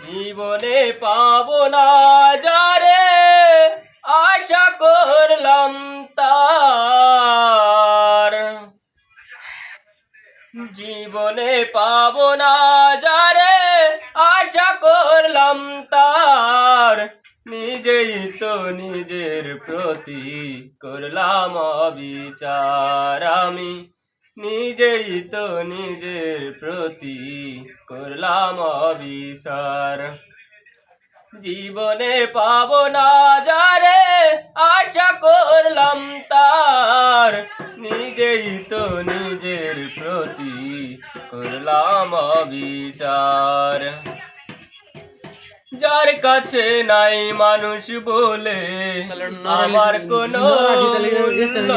জীবনে পাবো না যারে আশা করলাম তার, জীবনে পাবো না যারে আশা করলাম তার, নিজেই তো নিজের প্রতি করলাম অবিচার আমি, নিজেই তো নিজের প্রতি করলাম অবিচার। জীবনে পাবো না যারে আশা করলাম তার, নিজেই তো নিজের প্রতি করলাম অবিচার। যার কাছে নাই মানুষ বলে আমার কোনো মূল্য,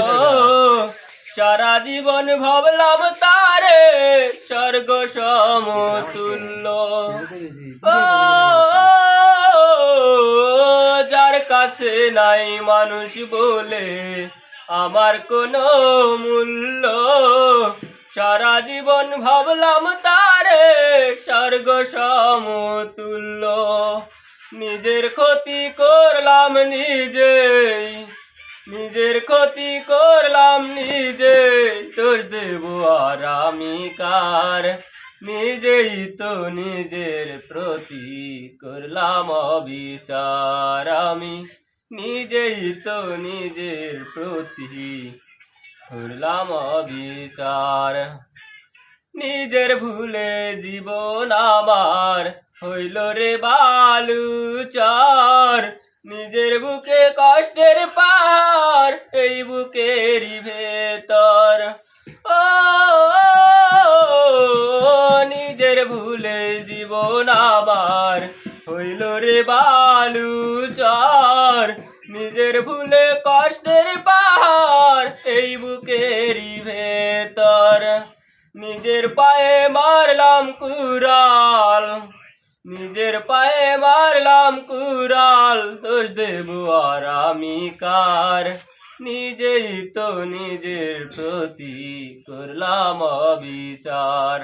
সারা জীবন ভাবলাম তারে স্বর্গ সমতুল্য। ও যার কাছে নাই মানুষ বলে আমার কোনো মূল্য, সারা জীবন ভাবলাম তারে স্বর্গ সমতুল্য। নিজের ক্ষতি করলাম নিজেই, নিজের ক্ষতি করলাম নিজে, দোষ দেব আর আমি কার, নিজেই তো নিজের প্রতি করলাম অবিচার আমি, নিজেই তো নিজের প্রতি করলাম অবিচার। নিজের ভুলে জীবন আমার হইল রে বালুচর, নিজের বুকে কষ্টের পাহাড় এই বুকেরই ভেতর। ও নিজের ভুলে জীবন আমার হইল রে বালুচর, নিজের ভুলে কষ্টের পাহাড় এই বুকেরই ভেতর। নিজের পায়ে মারলাম কুড়াল, নিজের পায়ে মারলাম কুড়াল, দোষ দেব আর আমি কার, নিজেই তো নিজের প্রতি করলাম অবিচার।